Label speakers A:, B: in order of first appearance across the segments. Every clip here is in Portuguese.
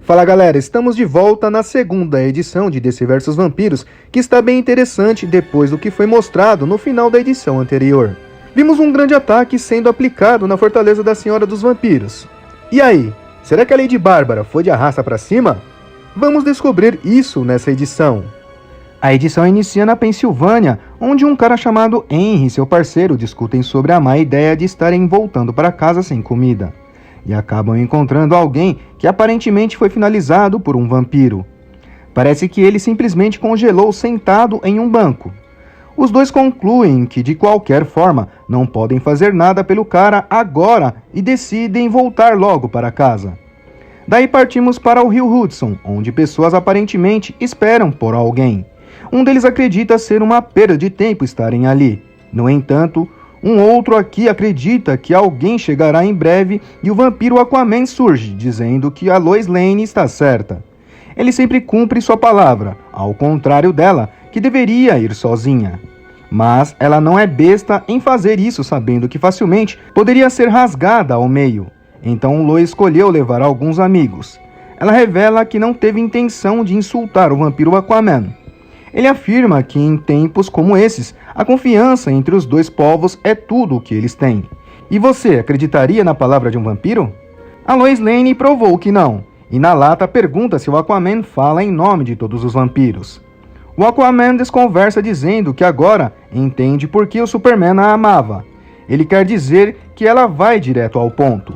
A: Fala galera, estamos de volta na segunda edição de DC vs Vampiros, que está bem interessante depois do que foi mostrado no final da edição anterior. Vimos um grande ataque sendo aplicado na Fortaleza da Senhora dos Vampiros. E aí, será que a Lady Bárbara foi de arrasta pra cima? Vamos descobrir isso nessa edição. A edição inicia na Pensilvânia, onde um cara chamado Henry e seu parceiro discutem sobre a má ideia de estarem voltando para casa sem comida. E acabam encontrando alguém que aparentemente foi finalizado por um vampiro. Parece que ele simplesmente congelou sentado em um banco. Os dois concluem que de qualquer forma não podem fazer nada pelo cara agora e decidem voltar logo para casa. Daí partimos para o rio Hudson, onde pessoas aparentemente esperam por alguém. Um deles acredita ser uma perda de tempo estarem ali. No entanto, um outro aqui acredita que alguém chegará em breve e o vampiro Aquaman surge, dizendo que a Lois Lane está certa. Ele sempre cumpre sua palavra, ao contrário dela, que deveria ir sozinha. Mas ela não é besta em fazer isso, sabendo que facilmente poderia ser rasgada ao meio. Então Lois escolheu levar alguns amigos. Ela revela que não teve intenção de insultar o vampiro Aquaman. Ele afirma que em tempos como esses, a confiança entre os dois povos é tudo o que eles têm. E você acreditaria na palavra de um vampiro? A Lois Lane provou que não, e na lata pergunta se o Aquaman fala em nome de todos os vampiros. O Aquaman desconversa dizendo que agora entende por que o Superman a amava. Ele quer dizer que ela vai direto ao ponto.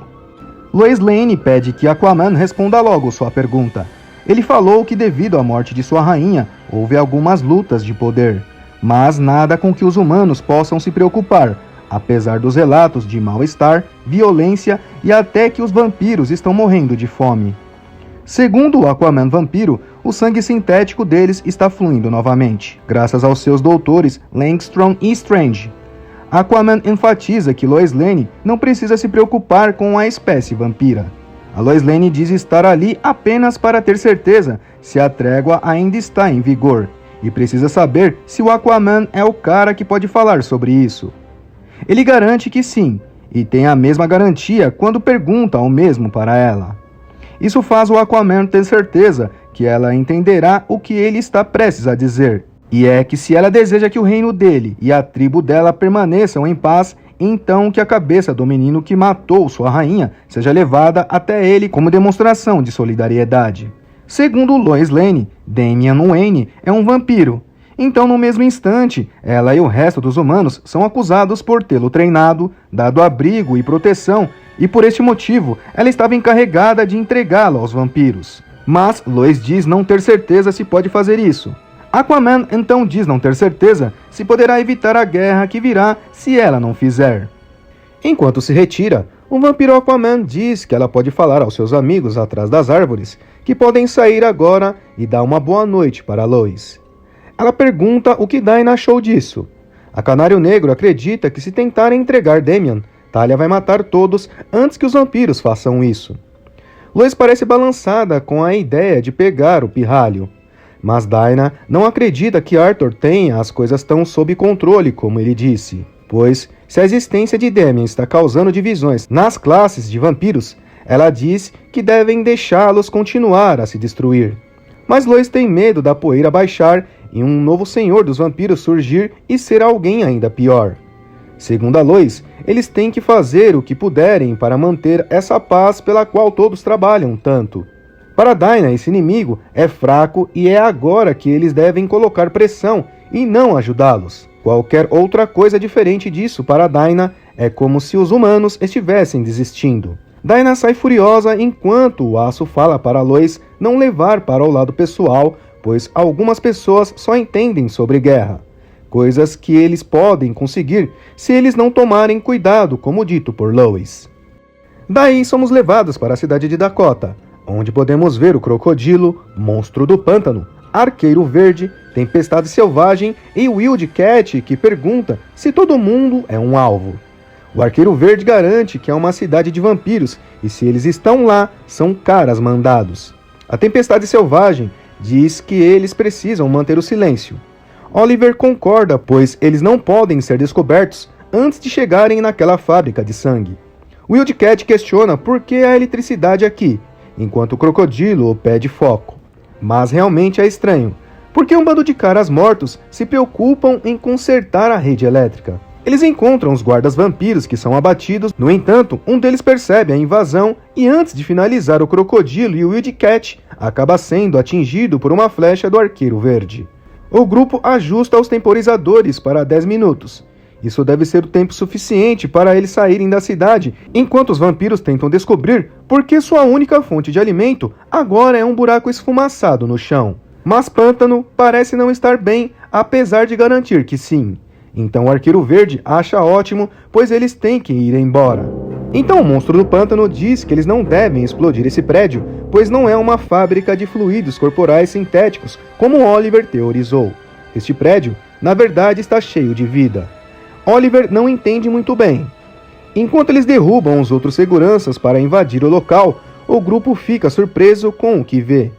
A: Lois Lane pede que Aquaman responda logo sua pergunta. Ele falou que devido à morte de sua rainha, houve algumas lutas de poder, mas nada com que os humanos possam se preocupar, apesar dos relatos de mal-estar, violência e até que os vampiros estão morrendo de fome. Segundo o Aquaman vampiro, o sangue sintético deles está fluindo novamente, graças aos seus doutores Langstrom e Strange. Aquaman enfatiza que Lois Lane não precisa se preocupar com a espécie vampira. A Lois Lane diz estar ali apenas para ter certeza se a trégua ainda está em vigor, e precisa saber se o Aquaman é o cara que pode falar sobre isso. Ele garante que sim, e tem a mesma garantia quando pergunta o mesmo para ela. Isso faz o Aquaman ter certeza que ela entenderá o que ele está prestes a dizer, e é que se ela deseja que o reino dele e a tribo dela permaneçam em paz, então que a cabeça do menino que matou sua rainha seja levada até ele como demonstração de solidariedade. Segundo Lois Lane, Damian Wayne é um vampiro. Então, no mesmo instante, ela e o resto dos humanos são acusados por tê-lo treinado, dado abrigo e proteção, e por este motivo, ela estava encarregada de entregá-lo aos vampiros. Mas Lois diz não ter certeza se pode fazer isso. Aquaman então diz não ter certeza se poderá evitar a guerra que virá se ela não fizer. Enquanto se retira, o vampiro Aquaman diz que ela pode falar aos seus amigos atrás das árvores que podem sair agora e dar uma boa noite para Lois. Ela pergunta o que Dinah achou disso. A Canário Negro acredita que se tentarem entregar Damian, Talia vai matar todos antes que os vampiros façam isso. Lois parece balançada com a ideia de pegar o pirralho. Mas Dinah não acredita que Arthur tenha as coisas tão sob controle como ele disse, pois se a existência de Damian está causando divisões nas classes de vampiros, ela diz que devem deixá-los continuar a se destruir. Mas Lois tem medo da poeira baixar e um novo senhor dos vampiros surgir e ser alguém ainda pior. Segundo a Lois, eles têm que fazer o que puderem para manter essa paz pela qual todos trabalham tanto. Para Dinah, esse inimigo é fraco e é agora que eles devem colocar pressão e não ajudá-los. Qualquer outra coisa diferente disso para Dinah é como se os humanos estivessem desistindo. Dinah sai furiosa enquanto o Aço fala para Lois não levar para o lado pessoal, pois algumas pessoas só entendem sobre guerra. Coisas que eles podem conseguir se eles não tomarem cuidado, como dito por Lois. Daí somos levados para a cidade de Dakota, onde podemos ver o Crocodilo, Monstro do Pântano, Arqueiro Verde, Tempestade Selvagem e Wildcat, que pergunta se todo mundo é um alvo. O Arqueiro Verde garante que é uma cidade de vampiros e se eles estão lá, são caras mandados. A Tempestade Selvagem diz que eles precisam manter o silêncio. Oliver concorda, pois eles não podem ser descobertos antes de chegarem naquela fábrica de sangue. Wildcat questiona por que a eletricidade aqui, enquanto o crocodilo o pede foco. Mas realmente é estranho, porque um bando de caras mortos se preocupam em consertar a rede elétrica. Eles encontram os guardas vampiros que são abatidos, no entanto, um deles percebe a invasão e antes de finalizar o crocodilo e o Wildcat, acaba sendo atingido por uma flecha do Arqueiro Verde. O grupo ajusta os temporizadores para 10 minutos. Isso deve ser o tempo suficiente para eles saírem da cidade, enquanto os vampiros tentam descobrir por que sua única fonte de alimento agora é um buraco esfumaçado no chão. Mas Pântano parece não estar bem, apesar de garantir que sim. Então o Arqueiro Verde acha ótimo, pois eles têm que ir embora. Então o monstro do pântano diz que eles não devem explodir esse prédio, pois não é uma fábrica de fluidos corporais sintéticos, como Oliver teorizou. Este prédio, na verdade, está cheio de vida. Oliver não entende muito bem. Enquanto eles derrubam os outros seguranças para invadir o local, o grupo fica surpreso com o que vê.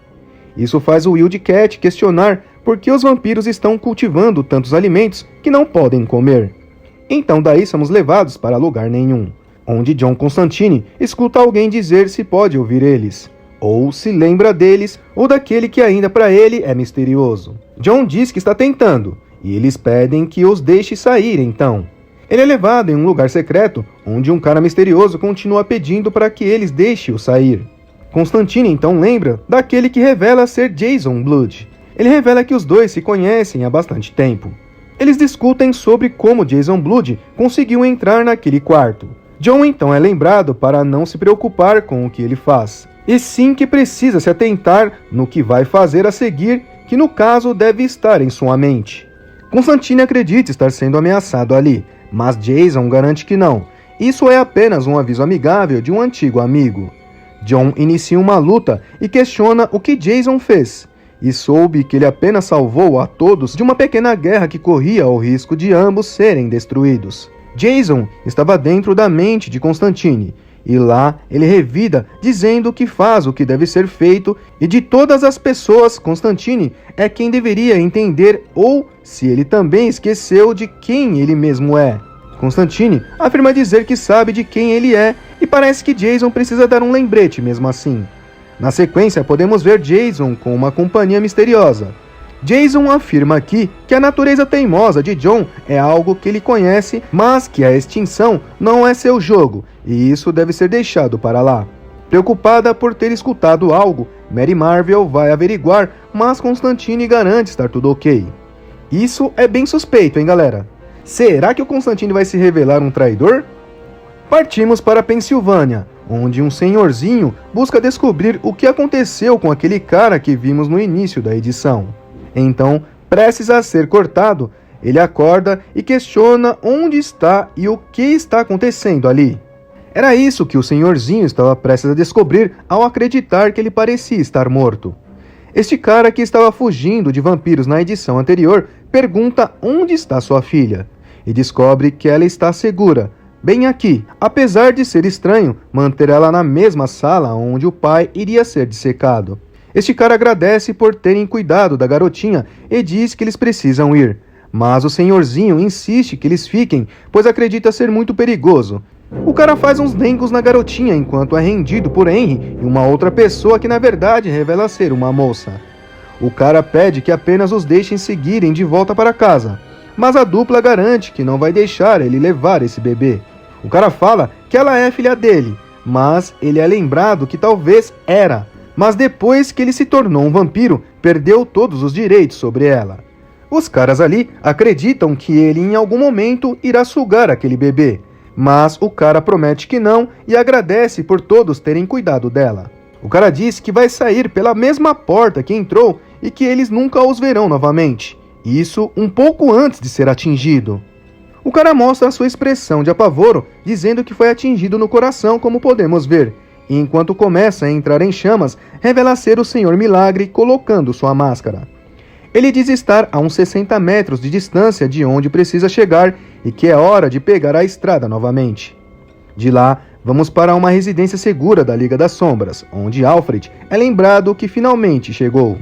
A: Isso faz o Wildcat questionar por que os vampiros estão cultivando tantos alimentos que não podem comer. Então daí somos levados para lugar nenhum, onde John Constantine escuta alguém dizer se pode ouvir eles, ou se lembra deles, ou daquele que ainda para ele é misterioso. John diz que está tentando, e eles pedem que os deixe sair então. Ele é levado em um lugar secreto, onde um cara misterioso continua pedindo para que eles deixem-o sair. Constantine então lembra daquele que revela ser Jason Blood. Ele revela que os dois se conhecem há bastante tempo. Eles discutem sobre como Jason Blood conseguiu entrar naquele quarto. John então é lembrado para não se preocupar com o que ele faz, e sim que precisa se atentar no que vai fazer a seguir, que no caso deve estar em sua mente. Constantine acredita estar sendo ameaçado ali, mas Jason garante que não. Isso é apenas um aviso amigável de um antigo amigo. John inicia uma luta e questiona o que Jason fez, e soube que ele apenas salvou a todos de uma pequena guerra que corria o risco de ambos serem destruídos. Jason estava dentro da mente de Constantine, e lá ele revida dizendo que faz o que deve ser feito, e de todas as pessoas, Constantine é quem deveria entender, ou se ele também esqueceu de quem ele mesmo é. Constantine afirma dizer que sabe de quem ele é, e parece que Jason precisa dar um lembrete mesmo assim. Na sequência, podemos ver Jason com uma companhia misteriosa. Jason afirma aqui que a natureza teimosa de John é algo que ele conhece, mas que a extinção não é seu jogo, e isso deve ser deixado para lá. Preocupada por ter escutado algo, Mary Marvel vai averiguar, mas Constantine garante estar tudo ok. Isso é bem suspeito, hein, galera? Será que o Constantine vai se revelar um traidor? Partimos para a Pensilvânia, onde um senhorzinho busca descobrir o que aconteceu com aquele cara que vimos no início da edição. Então, prestes a ser cortado, ele acorda e questiona onde está e o que está acontecendo ali. Era isso que o senhorzinho estava prestes a descobrir ao acreditar que ele parecia estar morto. Este cara que estava fugindo de vampiros na edição anterior pergunta onde está sua filha e descobre que ela está segura, bem aqui, apesar de ser estranho manter ela na mesma sala onde o pai iria ser dissecado. Este cara agradece por terem cuidado da garotinha e diz que eles precisam ir, mas o senhorzinho insiste que eles fiquem, pois acredita ser muito perigoso. O cara faz uns dengos na garotinha enquanto é rendido por Henry e uma outra pessoa que na verdade revela ser uma moça. O cara pede que apenas os deixem seguirem de volta para casa, mas a dupla garante que não vai deixar ele levar esse bebê. O cara fala que ela é filha dele, mas ele é lembrado que talvez era, mas depois que ele se tornou um vampiro, perdeu todos os direitos sobre ela. Os caras ali acreditam que ele em algum momento irá sugar aquele bebê, mas o cara promete que não e agradece por todos terem cuidado dela. O cara diz que vai sair pela mesma porta que entrou e que eles nunca os verão novamente, isso um pouco antes de ser atingido. O cara mostra a sua expressão de apavoro, dizendo que foi atingido no coração, como podemos ver, e enquanto começa a entrar em chamas, revela ser o Senhor Milagre colocando sua máscara. Ele diz estar a uns 60 metros de distância de onde precisa chegar e que é hora de pegar a estrada novamente. De lá, vamos para uma residência segura da Liga das Sombras, onde Alfred é lembrado que finalmente chegou.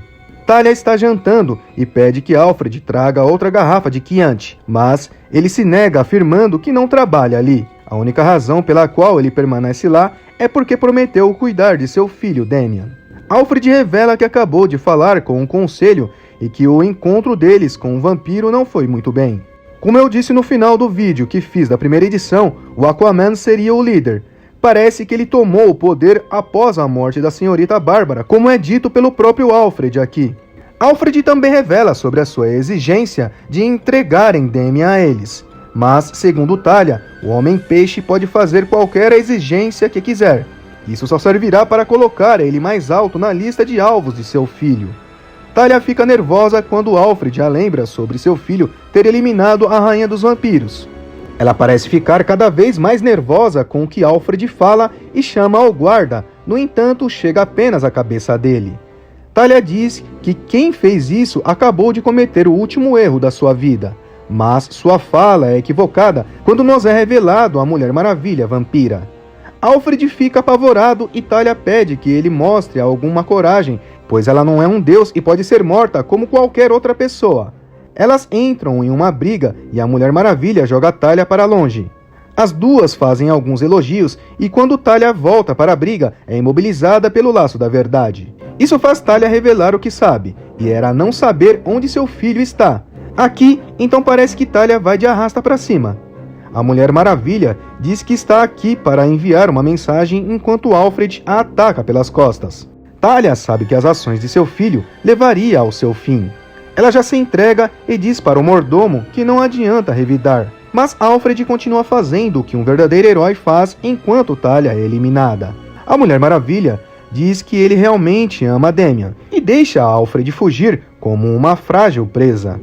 A: Talia está jantando e pede que Alfred traga outra garrafa de Chianti, mas ele se nega afirmando que não trabalha ali. A única razão pela qual ele permanece lá é porque prometeu cuidar de seu filho Damian. Alfred revela que acabou de falar com o conselho e que o encontro deles com o vampiro não foi muito bem. Como eu disse no final do vídeo que fiz da primeira edição, o Aquaman seria o líder. Parece que ele tomou o poder após a morte da senhorita Bárbara, como é dito pelo próprio Alfred aqui. Alfred também revela sobre a sua exigência de entregarem Damian a eles. Mas, segundo Talia, o Homem-Peixe pode fazer qualquer exigência que quiser. Isso só servirá para colocar ele mais alto na lista de alvos de seu filho. Talia fica nervosa quando Alfred a lembra sobre seu filho ter eliminado a Rainha dos Vampiros. Ela parece ficar cada vez mais nervosa com o que Alfred fala e chama ao guarda, no entanto chega apenas à cabeça dele. Talia diz que quem fez isso acabou de cometer o último erro da sua vida, mas sua fala é equivocada quando nos é revelado a Mulher Maravilha vampira. Alfred fica apavorado e Talia pede que ele mostre alguma coragem, pois ela não é um deus e pode ser morta como qualquer outra pessoa. Elas entram em uma briga e a Mulher Maravilha joga Talia para longe. As duas fazem alguns elogios e quando Talia volta para a briga, é imobilizada pelo laço da verdade. Isso faz Talia revelar o que sabe, e era não saber onde seu filho está. Aqui, então parece que Talia vai de arrasta para cima. A Mulher Maravilha diz que está aqui para enviar uma mensagem enquanto Alfred a ataca pelas costas. Talia sabe que as ações de seu filho levaria ao seu fim. Ela já se entrega e diz para o mordomo que não adianta revidar, mas Alfred continua fazendo o que um verdadeiro herói faz enquanto Talia é eliminada. A Mulher Maravilha diz que ele realmente ama Damian e deixa Alfred fugir como uma frágil presa.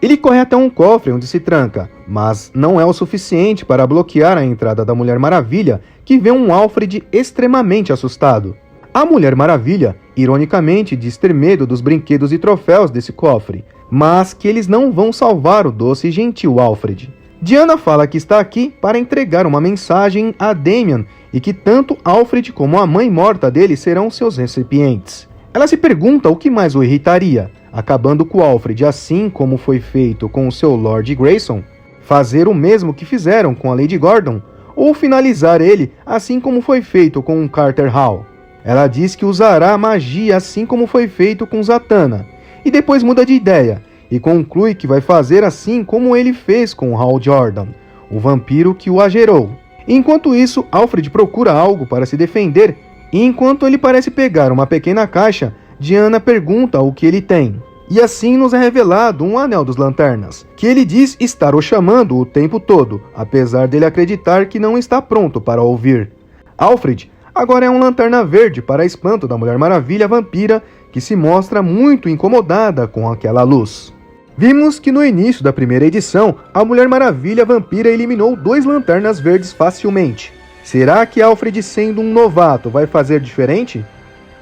A: Ele corre até um cofre onde se tranca, mas não é o suficiente para bloquear a entrada da Mulher Maravilha, que vê um Alfred extremamente assustado. A Mulher Maravilha, ironicamente, diz ter medo dos brinquedos e troféus desse cofre, mas que eles não vão salvar o doce e gentil Alfred. Diana fala que está aqui para entregar uma mensagem a Damian e que tanto Alfred como a mãe morta dele serão seus recipientes. Ela se pergunta o que mais o irritaria, acabando com Alfred assim como foi feito com o seu Lord Grayson, fazer o mesmo que fizeram com a Lady Gordon, ou finalizar ele assim como foi feito com Carter Hall. Ela diz que usará magia assim como foi feito com Zatanna, e depois muda de ideia, e conclui que vai fazer assim como ele fez com Hal Jordan, o vampiro que o agerou. Enquanto isso, Alfred procura algo para se defender, e enquanto ele parece pegar uma pequena caixa, Diana pergunta o que ele tem. E assim nos é revelado um anel dos lanternas, que ele diz estar o chamando o tempo todo, apesar dele acreditar que não está pronto para ouvir. Alfred agora é um lanterna verde para espanto da Mulher Maravilha vampira, que se mostra muito incomodada com aquela luz. Vimos que no início da primeira edição, a Mulher Maravilha vampira eliminou 2 lanternas verdes facilmente. Será que Alfred, sendo um novato, vai fazer diferente?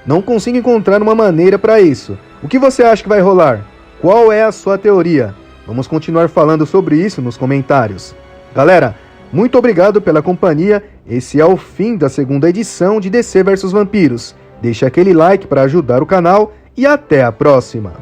A: Não consigo encontrar uma maneira para isso. O que você acha que vai rolar? Qual é a sua teoria? Vamos continuar falando sobre isso nos comentários. Galera, muito obrigado pela companhia. Esse é o fim da segunda edição de DC vs Vampiros. Deixe aquele like para ajudar o canal e até a próxima.